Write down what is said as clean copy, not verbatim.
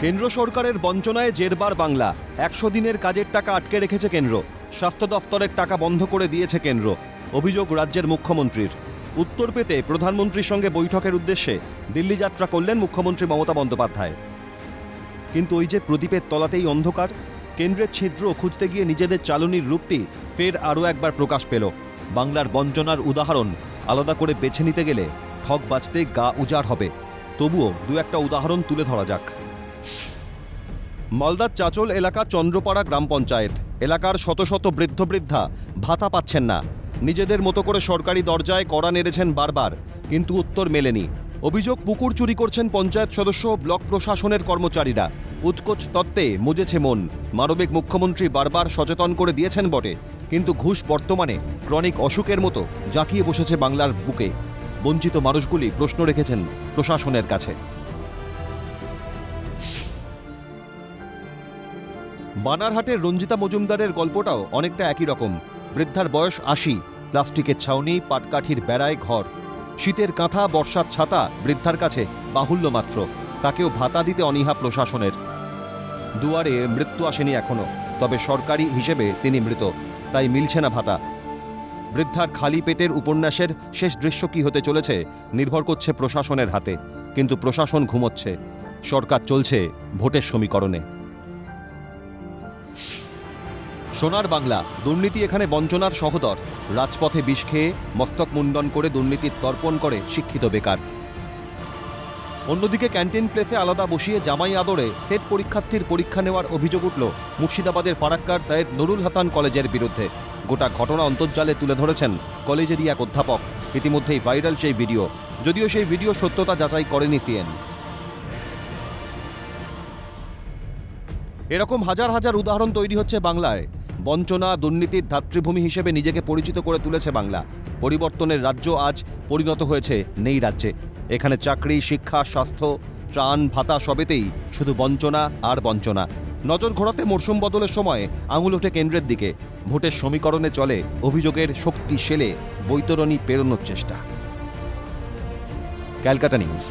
কেন্দ্র সরকারের বঞ্চনায় জেরবার বাংলা। ১০০ দিনের কাজের টাকা আটকে রেখেছে কেন্দ্র। স্বাস্থ্য দফতরের টাকা বন্ধ করে দিয়েছে কেন্দ্র। অভিযোগ রাজ্যের মুখ্যমন্ত্রীর। উত্তর পেতে প্রধানমন্ত্রীর সঙ্গে বৈঠকের উদ্দেশ্যে দিল্লি যাত্রা করলেন মুখ্যমন্ত্রী মমতা বন্দ্যোপাধ্যায়। কিন্তু ওই যে প্রদীপের তলাতেই অন্ধকার, কেন্দ্রের ছিদ্র খুঁজতে গিয়ে নিজেদের চালনির রূপটি ফের আরও একবার প্রকাশ পেল। বাংলার বঞ্চনার উদাহরণ আলাদা করে বেছে নিতে গেলে ঠক বাজতে গা উজাড় হবে। তবুও দু একটা উদাহরণ তুলে ধরা যাক। মালদার চাচল এলাকা চন্দ্রপাড়া গ্রাম পঞ্চায়েত এলাকার শত শত বৃদ্ধ বৃদ্ধা ভাতা পাচ্ছেন না। নিজেদের মতো করে সরকারি দরজায় কড়া নেড়েছেন বারবার, কিন্তু উত্তর মেলেনি। অভিযোগ, পুকুর চুরি করছেন পঞ্চায়েত সদস্য, ব্লক প্রশাসনের কর্মচারীরা। উৎকোচ তত্ত্বে মুজেছে মন। মানবিক মুখ্যমন্ত্রী বারবার সচেতন করে দিয়েছেন বটে, কিন্তু ঘুষ বর্তমানে ক্রনিক অসুখের মতো জাঁকিয়ে বসেছে বাংলার বুকে। বঞ্চিত মানুষগুলি প্রশ্ন রেখেছেন প্রশাসনের কাছে। বানারহাটের রঞ্জিতা মজুমদারের গল্পটাও অনেকটা একই রকম। বৃদ্ধার বয়স ৮০, প্লাস্টিকের ছাউনি, পাটকাঠির বেড়ায় ঘর। শীতের কাঁথা, বর্ষার ছাতা বৃদ্ধার কাছে বাহুল্য মাত্র। তাকেও ভাতা দিতে অনীহা প্রশাসনের। দুয়ারে মৃত্যু আসেনি এখনো, তবে সরকারি হিসেবে তিনি মৃত, তাই মিলছে না ভাতা। বৃদ্ধার খালি পেটের উপন্যাসের শেষ দৃশ্য কী হতে চলেছে নির্ভর করছে প্রশাসনের হাতে। কিন্তু প্রশাসন ঘুমোচ্ছে, সরকার চলছে ভোটের সমীকরণে। সোনার বাংলা, দুর্নীতি এখানে বঞ্চনার সহোদর। রাজপথে বিষ খেয়ে মস্তক মুন্ডন করে দুর্নীতির তর্পণ করে শিক্ষিত বেকার। অন্যদিকে ক্যান্টিন প্লেসে আলাদা বসিয়ে জামাই আদরে সেট পরীক্ষার্থীর পরীক্ষা নেওয়ার অভিযোগ উঠল মুর্শিদাবাদের ফারাক্কার সৈয়দ নুরুল হাসান কলেজের বিরুদ্ধে। গোটা ঘটনা অন্তর্জালে তুলে ধরেছেন কলেজেরই এক অধ্যাপক। ইতিমধ্যেই ভাইরাল সেই ভিডিও, যদিও সেই ভিডিও সত্যতা যাচাই করেনি সিএন। এরকম হাজার হাজার উদাহরণ তৈরি হচ্ছে বাংলায়। বঞ্চনা, দুর্নীতির ধাত্রীভূমি হিসেবে নিজেকে পরিচিত করে তুলেছে বাংলা। পরিবর্তনের রাজ্য আজ পরিণত হয়েছে নেই রাজ্যে। এখানে চাকরি, শিক্ষা, স্বাস্থ্য, ত্রাণ, ভাতা সবেতেই শুধু বঞ্চনা আর বঞ্চনা। নজর ঘোরাতে মরশুম বদলের সময় আঙুল ওঠে কেন্দ্রের দিকে। ভোটের সমীকরণে চলে অভিযোগের শক্তি শেলে বৈতরণী পেরোনোর চেষ্টা। ক্যালকাটা নিউজ।